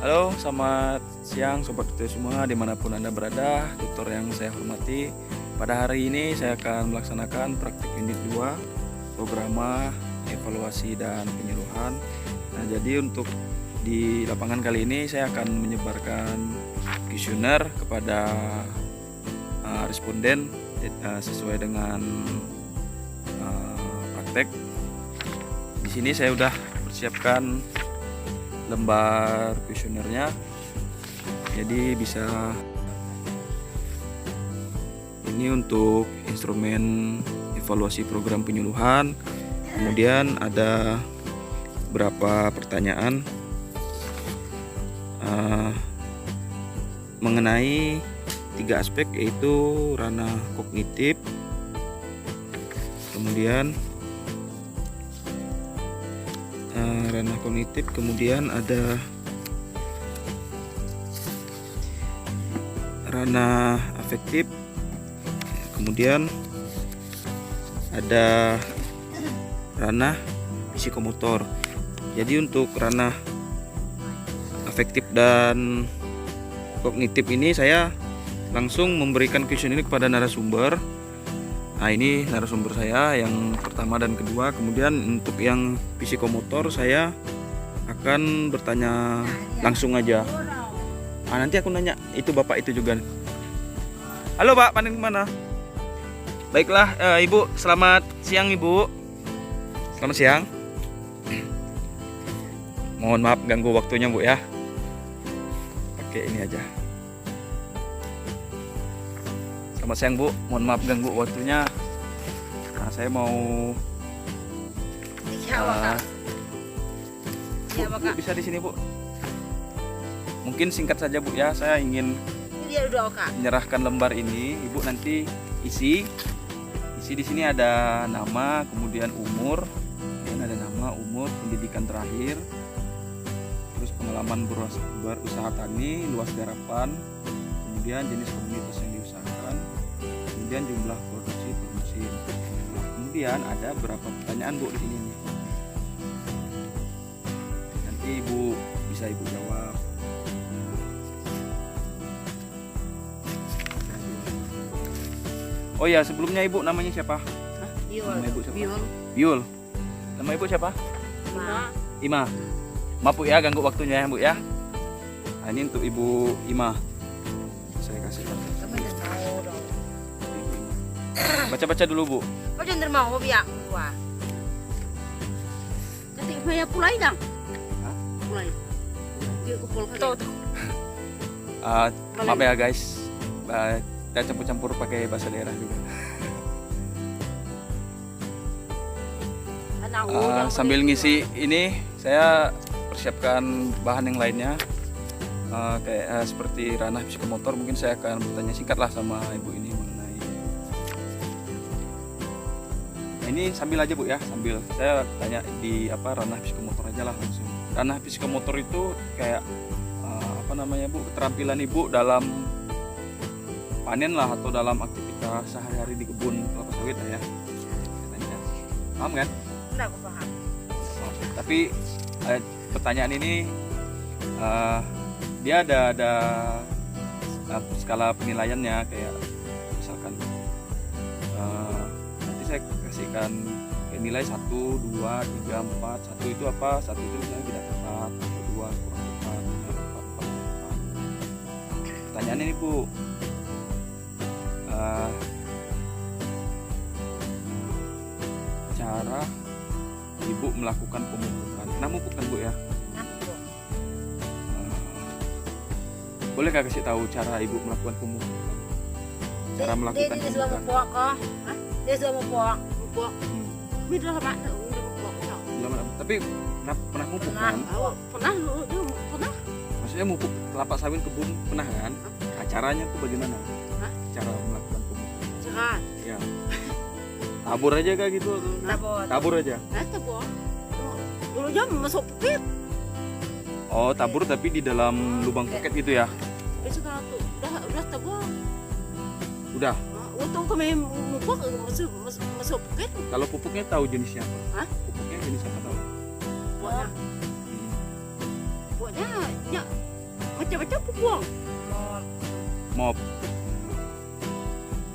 Halo, selamat siang Sobat Tutor semua dimanapun Anda berada, tutor yang saya hormati. Pada hari ini saya akan melaksanakan praktik unit 2 Programa Evaluasi dan Penyuluhan. Nah, jadi untuk di lapangan kali ini saya akan menyebarkan kuesioner kepada responden sesuai dengan praktek. Di sini saya sudah persiapkan lembar kuesionernya, jadi bisa ini untuk instrumen evaluasi program penyuluhan. Kemudian ada beberapa pertanyaan mengenai 3 aspek, yaitu ranah kognitif, kemudian ranah kognitif, kemudian ada ranah afektif, kemudian ada ranah psikomotor. Jadi untuk ranah afektif dan kognitif ini saya langsung memberikan kuesioner ini kepada narasumber. Nah, ini narasumber saya yang pertama dan kedua. Kemudian untuk yang psikomotor saya akan bertanya langsung aja. Nanti aku nanya itu bapak itu juga. Halo Pak, panen kemana? Baiklah, Ibu, selamat siang Ibu. Selamat siang. Mohon maaf ganggu waktunya Bu ya. Oke, ini aja. Selamat siang Bu, mohon maaf ganggu waktunya. Nah, saya mau Bu, bisa di sini Bu. Mungkin singkat saja Bu ya, saya ingin menyerahkan lembar ini. Ibu nanti isi di sini ada nama, kemudian umur, ada nama, umur, pendidikan terakhir, terus pengalaman berusaha tani, luas garapan, kemudian jenis komunitas yang diusahakan, kemudian jumlah produksi per musim. Nah, kemudian ada berapa pertanyaan Bu di sini nih. Nanti Ibu bisa Ibu jawab. Oh ya, sebelumnya Ibu namanya siapa? Biul. Nama Ibu siapa? Biul. Biul. Nama Ibu siapa? Ima. Maaf Bu ya ganggu waktunya ya Bu ya. Nah, ini untuk Ibu Ima. Saya kasih tahu. Baca-baca dulu Bu. Kau jangan mau biak gua. Ketik saya pulai dong. Hah? Pulai. Dia kupul tuh. Maaf ya guys. Kita campur-campur pakai bahasa daerah juga. Sambil ngisi ini saya persiapkan bahan yang lainnya. Kayak seperti ranah psikomotor, mungkin saya akan bertanya singkat lah sama Ibu ini mengenai. Nah, ini sambil aja Bu ya, sambil saya tanya di ranah psikomotor aja lah langsung. Ranah psikomotor itu kayak Bu, keterampilan Ibu dalam panen lah atau dalam aktivitas sehari-hari di kebun kelapa sawit lah ya. Katanya. Paham kan? Enggak, aku paham. Tapi pertanyaan ini dia ada skala penilaiannya, kayak misalkan nanti saya kasihkan nilai 1, 2, 3, 4. 1 itu apa? 1 itu misalnya tidak tepat, 2 kurang tepat, 3, 4 tepat. Pertanyaan ini Bu, cara Ibu melakukan pemupukan. Nah, mupuk kan Bu ya? Boleh nggak kasih tahu cara Ibu melakukan pemupukan? Cara melakukan dia sudah pemupukan. mupuk kok. Dia sudah mupuk. Ini udah lama udah mupuk. Tapi pernah mupuk kan? Pernah lu pernah? Maksudnya mupuk kelapa sawit kebun pernah kan? Nah, caranya tuh bagaimana? Cara melakukan pemupukan? Jangan. Ya. Tabur aja kayak gitu? Tabur aja? Tabur. Dulu jam masuk pit. Oh, tabur tapi di dalam lubang poket gitu ya? Besok tuh udah tabur. Udah. Untung kami mupuk masuk pit. Kalau pupuknya tahu jenisnya apa? Hah? Pupuknya jenis apa tahu? Buatnya. Buatnya ya macam-macam pupuk. Mop,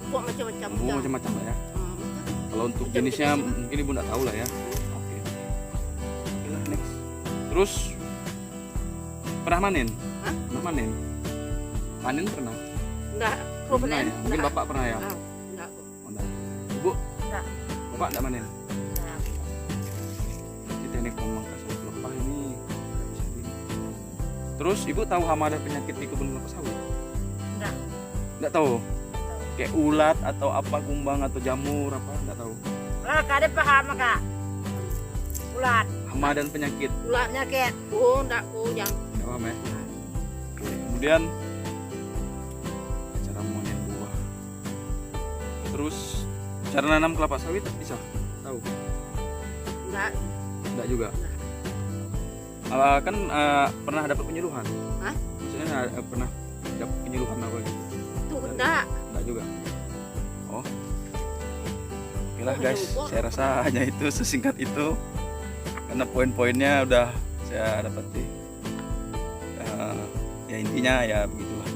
Pupuk macam-macam. bumbu macam-macam lah ya. Hmm. Kalau untuk Macam jenisnya jenis, mungkin ibu nggak tahu lah ya. Oke. Oke lah, next. Terus pernah manen? Hah? Pernah manen? Panen pernah? Enggak. Belum pernah ya? Mungkin bapak pernah ya? Enggak. Oh, enggak. Ibu? Enggak. Bapak enggak manen? Enggak. Jadi teknik pemangkasan pelepah ini nggak bisa gini. Terus ibu tahu hama dan penyakit di kebun kelapa sawit? Enggak. Nggak tahu? Kayak ulat atau apa, kumbang atau jamur apa? Nggak tahu. Lah, Kak, ada paham, Kak. Ulat. Hama dan penyakit. Ulatnya kayak enggak yang. Nggak paham ya? Oke. Kemudian cara memanen buah. Terus cara nanam kelapa sawit bisa? Tahu? Enggak. Enggak juga. Kan pernah dapat penyuluhan? Hah? Maksudnya pernah dapat penyuluhan apa gitu? Itu enggak. Enggak juga. Oh. Oke lah Oh, guys, lupa. saya rasa hanya itu, sesingkat itu. Karena poin-poinnya udah saya dapati. Ya intinya ya begitulah.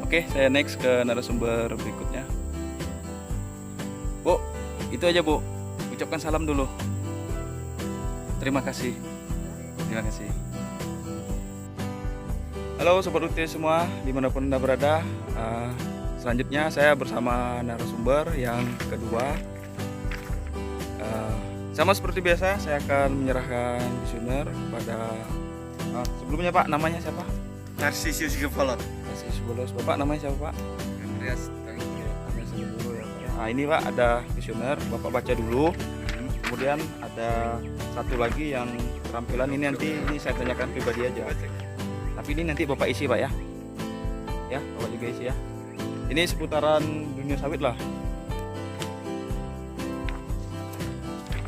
Oke, saya next ke narasumber berikutnya. Bu, itu aja Bu. Ucapkan salam dulu. Terima kasih. Terima kasih. Halo Sobat UT semua, dimanapun Anda berada. Selanjutnya saya bersama narasumber yang kedua. Sama seperti biasa, saya akan menyerahkan kuesioner kepada sebelumnya Pak, namanya siapa? Narcisius Gevolot. Narcisius Bolos. Bapak namanya siapa Pak? Andreas Tangkio. Andreas dulu ya Pak. Nah ini Pak ada kuesioner, Bapak baca dulu. Kemudian ada satu lagi yang keterampilan ini nanti ini saya tanyakan pribadi aja. Tapi ini nanti Bapak isi Pak ya. Ya, Bapak juga isi ya. Ini seputaran dunia sawit lah.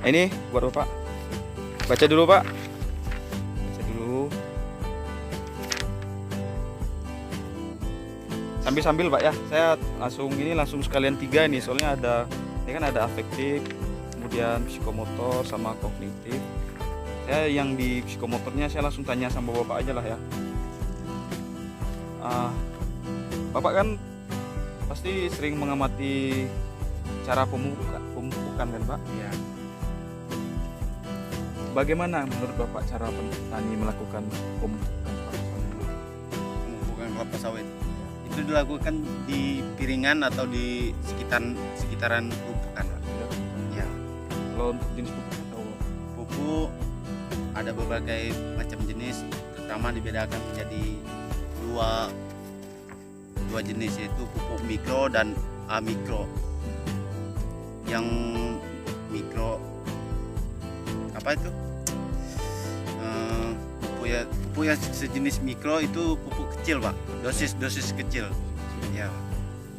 Nah, ini buat Bapak. Baca dulu Pak. Baca dulu. Sambil-sambil Pak ya. Saya langsung sekalian 3 nih. Soalnya ada ini kan ada afektif, kemudian psikomotor sama kognitif. Saya yang di psikomotornya saya langsung tanya sama Bapak aja lah ya. Bapak kan pasti sering mengamati cara pemupukan kan Pak? Ya, Bagaimana menurut Bapak cara petani melakukan pemupukan Pak? pemupukan kelapa sawit. Itu dilakukan di piringan atau di sekitaran pemupukan. Ya, Kalau untuk jenis pupuk atau pupuk ada berbagai macam jenis, terutama dibedakan menjadi dua jenis, yaitu pupuk mikro dan amikro. Yang mikro apa itu? Pupuk yang sejenis mikro itu pupuk kecil Pak, dosis kecil. Ya,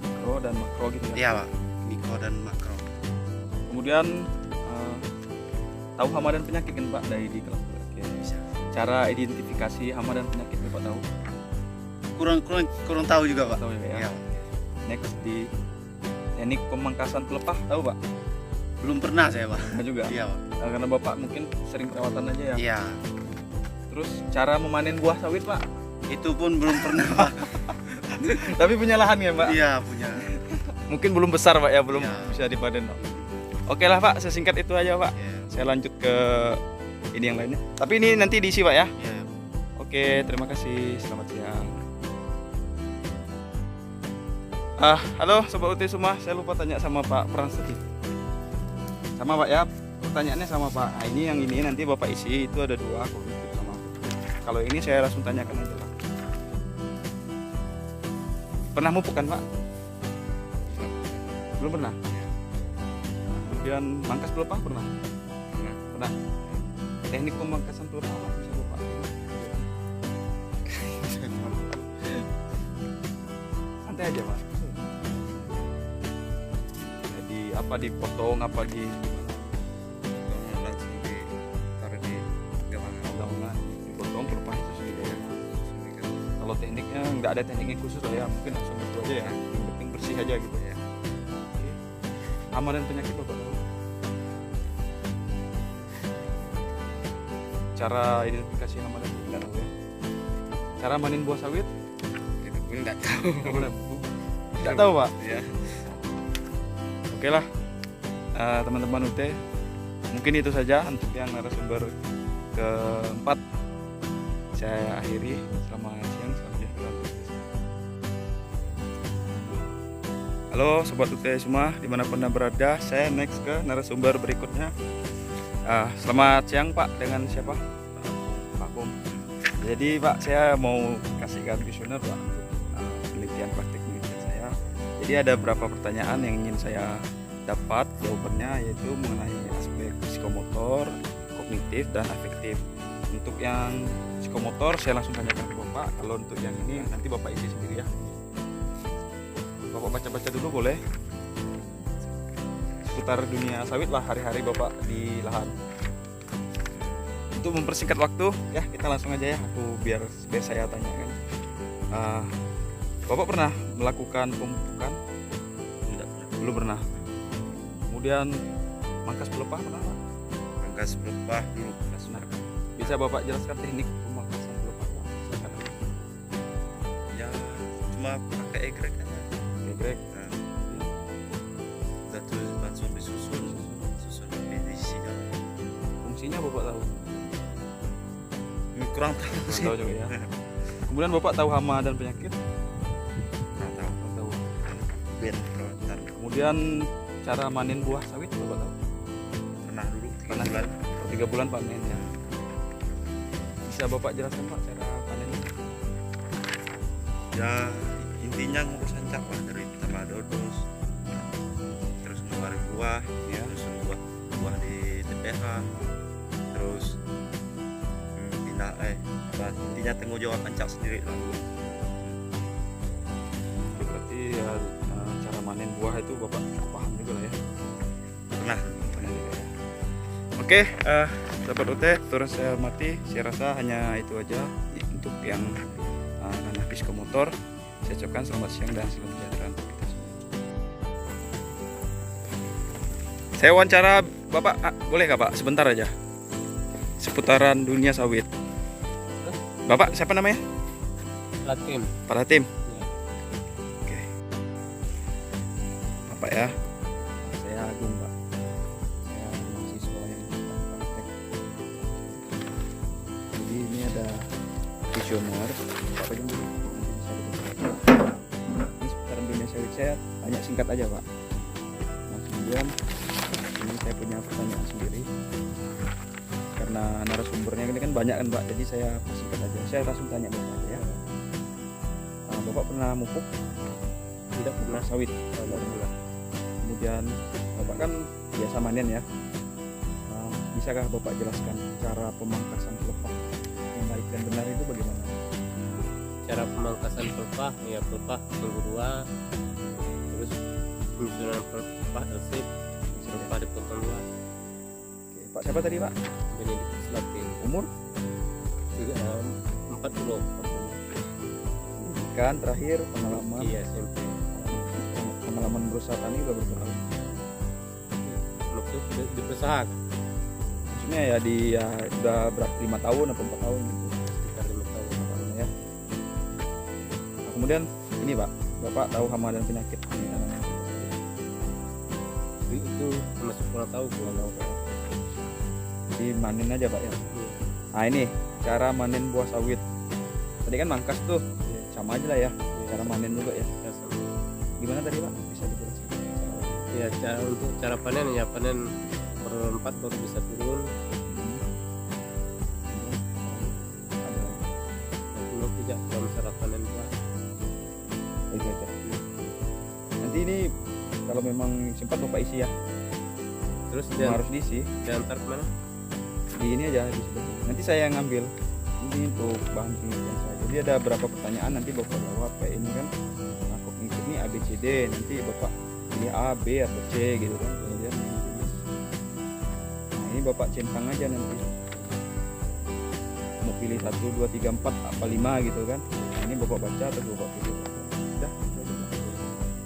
mikro dan makro gitu ya? ya Pak, mikro dan makro. Kemudian tahu hama dan penyakit kan Pak dari di kelapa? Oke. Bisa. Cara identifikasi hama dan penyakit Bapak tahu? Kurang tahu juga Pak. Tahu ya? Ya, Next di teknik pemangkasan pelepah tahu Pak? belum pernah saya Pak. Enggak juga? Iya Pak. Karena Bapak mungkin sering perawatan aja ya? Iya. Terus cara memanen buah sawit Pak? Itu pun belum pernah Pak. Tapi punya lahan ya Pak? Iya punya. Mungkin belum besar Pak ya, belum Iya. bisa dipanen Pak. Oke lah Pak, sesingkat itu aja Pak. Iya. Saya lanjut ke ini yang lainnya. Tapi ini nanti diisi Pak ya. Iya. Oke, terima kasih. Selamat siang. Halo Sobat UT semua, saya lupa tanya sama Pak Frans tadi. Sama Pak ya, pertanyaannya sama Pak. Nah, ini yang ini nanti Bapak isi, itu ada 2 kognitif sama afektif. Kalau ini saya langsung tanyakan aja Pak. Pernah mupuk kan Pak? Belum pernah? Kemudian mangkas pelepah pernah? Pernah. Teknik pemangkasan pelepah apa bisa Bapak? Santai aja Pak. Jadi apa dipotong, apa di Langsung ditaruh di daungan, dipotong pelepah itu sendiri ya. Kalau tekniknya nggak ada tekniknya khusus lah ya, mungkin langsung itu aja ya. Yang penting bersih aja gitu ya. Oke. Hama dan penyakit Bapak tahu? Cara identifikasi hama dan penyakit nggak tahu ya. cara manin buah sawit? Itu pun nggak tahu. Tidak tahu Pak. Ya. Oke lah, teman-teman UT, mungkin itu saja untuk yang narasumber keempat. Saya akhiri. Selamat siang, salam sejahtera. Halo Sobat UT semua, dimanapun Anda berada. Saya next ke narasumber berikutnya. Selamat siang Pak, dengan siapa? Pak Pum. Jadi Pak, saya mau kasihkan kuesioner Pak untuk penelitian praktik penelitian saya. Jadi ada beberapa pertanyaan yang ingin saya dapat jawabannya, yaitu mengenai aspek psikomotor, kognitif, dan afektif. Untuk yang psikomotor saya langsung tanyakan ke Bapak. Kalau untuk yang ini nanti Bapak isi sendiri ya. Bapak baca-baca dulu boleh? Seputar dunia sawit lah hari-hari Bapak di lahan. Untuk mempersingkat waktu ya, kita langsung aja ya, aku biar saya tanyakan. Bapak pernah melakukan pemupukan? Tidak pernah. Belum pernah. Kemudian mangkas pelepah pernah Pak? Angkas pelepah dulu pernah. Bisa Bapak jelaskan teknik pemangkasan pelepah Pak? Silakan. Ya cuma pakai egrek aja. Gegrek. Nah, udah tuh langsung disusun di sini. Fungsinya Bapak tahu? Kurang tahu Kurang sih. tahu juga ya. Kemudian Bapak tahu hama dan penyakit? Kurang tahu. Kurang tahu. Ben perawatan Kemudian cara manen buah sawit Bapak tahu? pernah dulu 3 Pernah. bulan. 3 bulan panen ya. Bisa Bapak jelaskan Pak cara panennya? Ya intinya ngurus sancak lah, dari pertama dodos, terus ngeluarin buah, Ya. terus buah di TPH, terus pindah intinya tanggung jawab sancak sendiri lah. Jadi berarti ya, cara manen buah itu Bapak cukup paham juga lah ya. Pernah. Pernah juga ya. Oke, Sobat UT, turut saya hormati. Saya rasa hanya itu aja untuk yang ranah psikomotor. Saya ucapkan selamat siang dan salam sejahtera untuk kita semua. Saya wawancara Bapak, boleh nggak Pak? Sebentar aja. Seputaran dunia sawit. Bapak siapa namanya? Latim. Pak Latim. Ya. Oke. Bapak ya. Saya Agung Pak. Saya mahasiswa yang sedang praktek. Jadi ini ada kuesioner. Bapak aja dulu. Ini seputaran dunia sawit, saya tanya singkat aja Pak. Nah kemudian ini saya punya pertanyaan sendiri. Karena narasumbernya ini kan banyak kan Pak, jadi saya singkat aja. Saya langsung tanya Bapak aja ya. Bapak pernah mupuk? Tidak pernah. Sawit? Baru pernah. Kemudian Bapak kan biasa manen ya. Bisakah Bapak jelaskan cara pemangkasan pelepah yang baik dan benar itu bagaimana? Cara pemangkasan pelepah, ya pelepah kedua, terus penyusunan pelepah arsip, pelepah dipotong dua. Oke, Pak siapa tadi Pak? Benedict Latim. Umur? 40. Pendidikan terakhir, pengalaman? Iya SMP. Pengalaman berusaha tani udah berapa tahun? Maksud diperusahaan Maksudnya ya udah berapa, 5 tahun atau 4 tahun gitu? sekitar 5 tahun. Ya. Nah, kemudian ini Pak, Bapak tahu hama dan penyakit di tanaman? Itu termasuk kurang tahu. Jadi manen aja Pak ya. Nah ini cara manen buah sawit. Tadi kan mangkas tuh, sama aja lah ya. Cara manen juga ya. Ya, sama. Gimana tadi Pak? Bisa dijelaskan? Ya, untuk cara panen ya panen per 4 baru bisa turun. Ada lagi. Belum tidak kalau misalnya panen buah. Itu aja. Nanti ini kalau memang sempat Bapak isi ya. Terus Memang harus diisi. diantar kemana? Di ini aja di sebelah sini. Nanti saya yang ngambil. Ini untuk bahan penelitian saya. Jadi ada beberapa pertanyaan nanti Bapak jawab kayak ini kan. Nah, kognitif ini A B C D, nanti Bapak pilih A, B atau C gitu kan. Kemudian nah, ini Bapak centang aja nanti. Mau pilih 1 2 3 4 apa 5 gitu kan. Nah, ini Bapak baca atau Bapak pilih. Udah.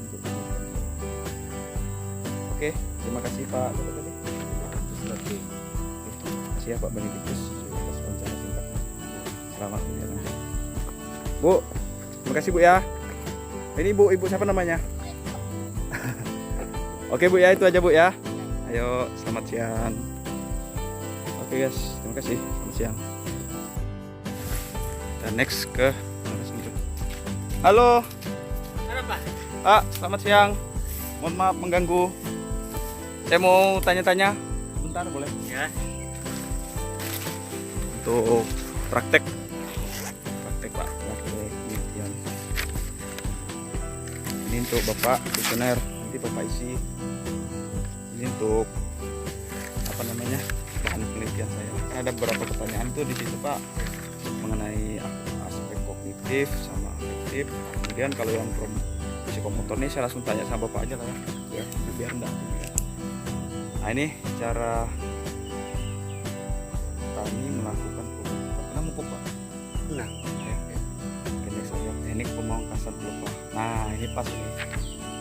Untuk penelitian saya. Oke, terima kasih Pak. Apa tadi? Oke. Terima kasih ya Pak Benedictus atas wawancara singkatnya. Selamat menjalankan. Bu, terima kasih Bu ya. Ini ibu siapa namanya? Oke Bu ya, itu aja Bu ya. Ayo, selamat siang. Oke guys, terima kasih. Selamat siang. Dan next ke narasumber. Halo. Kenapa? Pak, selamat siang. Mohon maaf mengganggu. Saya mau tanya-tanya. Sebentar boleh? Ya. Untuk praktek Pak, praktek penelitian. Ini untuk Bapak kuesioner, nanti Bapak isi. Ini untuk apa namanya, bahan penelitian saya. Kan ada beberapa pertanyaan tuh di situ Pak, mengenai aspek kognitif sama afektif. Kemudian kalau yang psikomotor nih saya langsung tanya sama Bapak aja lah ya, biar enggak. Nah ini cara kami melakukan pemupukan. Pernah mupuk Pak? Nah, Ini saya teknik pemangkasan pelepah. Nah ini pas ini.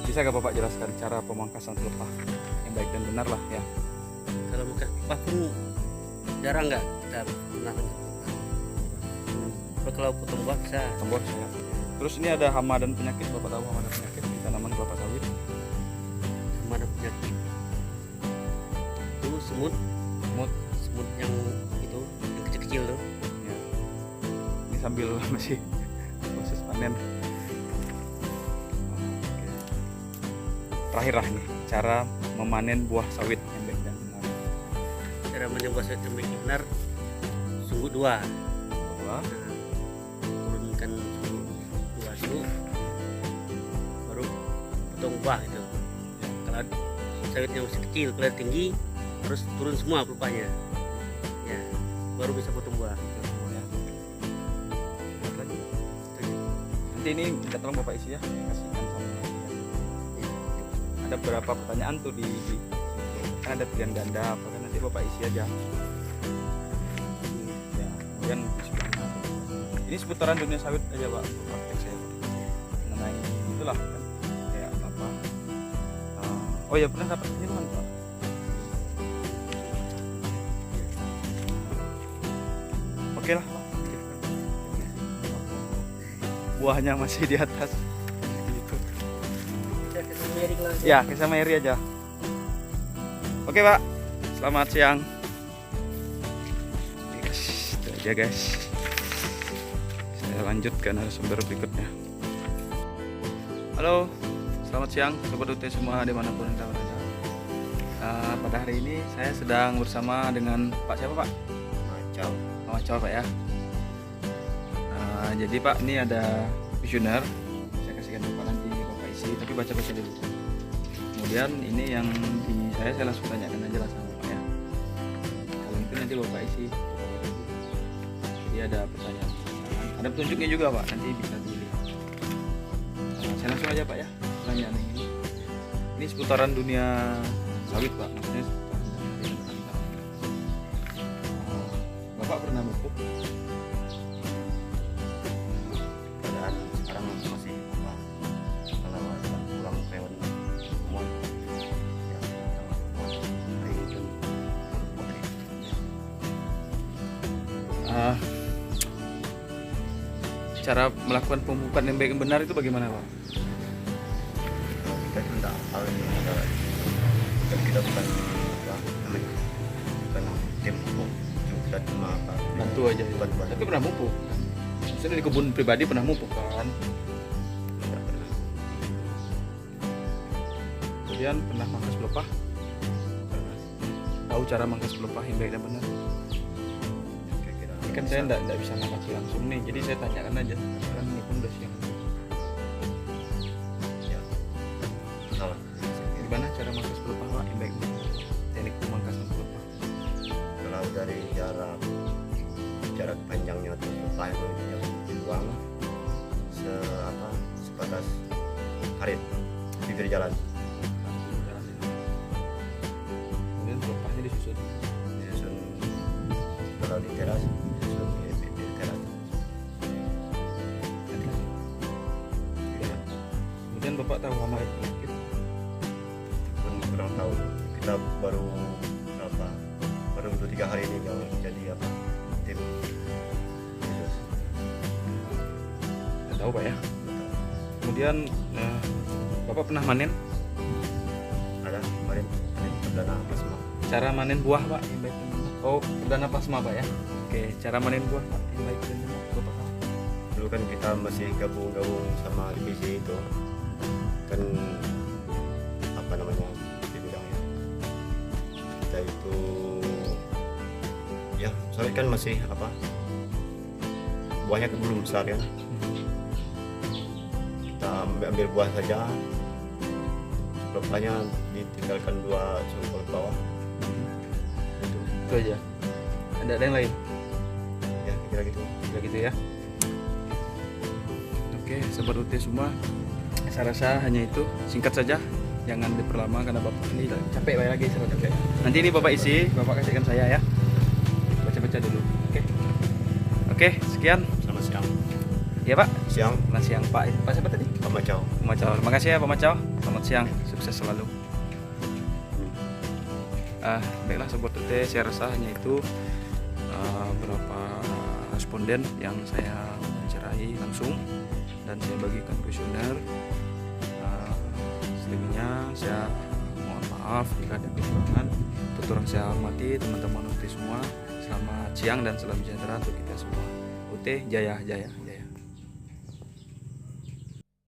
Bisa gak Bapak jelaskan cara pemangkasan pelepah yang baik dan benar lah ya? kalau bekas pelepah pun jarang nggak kita pernah dengar pelepah. Tapi kalau potong buah bisa. Tombol saya. Terus ini ada hama dan penyakit. Bapak tahu hama dan penyakit di tanaman kelapa sawit? Sama ada penyakit. Itu semut yang itu yang kecil-kecil tuh. Ya. Ini sambil masih proses panen. Oke. Terakhir lah nih, cara memanen buah sawit yang baik dan benar. Cara menyembuh sawit yang baik dan benar, sungguh dua. Wah, Nah, turunkan suhu dua dulu, baru potong buah gitu. Kalau sawitnya masih kecil, kalau tinggi harus turun semua pelepahnya. Ya, baru bisa potong buah. ya. Lihat lagi. Nanti ini minta tolong Bapak isi ya, kasihkan sama ada beberapa pertanyaan tuh di kan ada pilihan ganda apa kan, nanti Bapak isi aja ya. Kemudian di sebelahnya ini seputaran dunia sawit aja Pak untuk praktek saya mengenai itulah kan kayak apa oh ya pernah dapat penyuluhan Pak. Oke lah Pak. Buahnya masih di atas gitu. Ya, ke sama Eri aja. Oke Pak, selamat siang. Oke, guys, itu aja guys. Saya lanjut ke narasumber berikutnya. Halo, selamat siang Sobat UT semua dimanapun Anda berada. Pada hari ini saya sedang bersama dengan Pak siapa Pak? Macam Pak Macau Pak ya. Jadi Pak, ini ada kuesioner. Saya kasihkan Bapak nanti Bapak isi, tapi baca-baca dulu. Kemudian ini yang di saya langsung tanyakan aja lah sama Bapak ya. Kalau itu nanti Bapak isi. Jadi ada pertanyaan. Ada petunjuknya juga Pak, nanti bisa dilihat. Saya langsung aja Pak ya, pertanyaan yang ini. Ini seputaran dunia sawit Pak, maksudnya seputaran dunia sawit. Bapak pernah mupuk? keadaan sekarang masih apa, kalau ada pulang hewan umum ya itu Cara melakukan pemupukan yang baik dan benar itu bagaimana Pak? kita itu tidak hal ini kan kita bukan apa namanya, bukan tim hukum, kita cuma apa Bantu aja ya. buat Tapi pernah mupuk? Maksudnya di kebun pribadi pernah mupuk kan? tidak pernah Kemudian pernah mangkas pelepah? pernah Tahu cara mangkas pelepah yang baik dan benar? kira-kira Ini kan saya enggak bisa ngamati langsung nih, jadi saya tanyakan aja. Kan ini pun udah siang. ya salah Gimana cara mangkas pelepah Pak yang baik dan benar? Teknik pemangkasan pelepah. kalau dari jarak panjangnya atau pelepah itu yang dibuang sebatas karet bibir jalan Kemudian pelepahnya disusun. disusun, kalau di teras disusun di bibir teras. Kemudian Bapak tahu hama dan penyakit? Pun kurang tahu, kita baru 2-3 hari ini yang jadi apa tim khusus. tahu Pak ya. Kemudian Bapak pernah manen? Ada kemarin perdana plasma. Cara manen buah Pak yang baik dan benar. Oh, perdana plasma Pak ya. Oke, cara manen buah Pak yang baik dan benar. Bapak tahu. Dulu kan kita masih gabung sama divisi itu kan, apa namanya di bidangnya kita itu ya, soalnya kan masih apa, buahnya kan belum besar ya, kita ambil buah saja, rupanya ditinggalkan 2 songkol ke bawah Itu aja. Ada yang lain? ya, kira gitu. Ya gitu ya. Oke, sobat UT semua, saya rasa hanya itu, singkat saja, jangan diperlama karena Bapak ini capek lagi, saya capek. Nanti ini Bapak isi, Bapak kasihkan saya ya. Baca-baca dulu. Oke, sekian. Selamat siang. Ya Pak. Siang, Selamat siang Pak. Pak siapa tadi? Pak Macau. Pak Macau. Terima kasih ya Pak Macau. Selamat siang, sukses selalu. Baiklah sobat UT, saya rasa hanya itu beberapa responden yang saya wawancarai langsung dan saya bagikan kuesioner. Selebihnya saya mohon maaf jika ada kekurangan. Tuturang saya hormati teman-teman UT semua. Selamat siang dan salam sejahtera untuk kita semua. UT Jaya Jaya.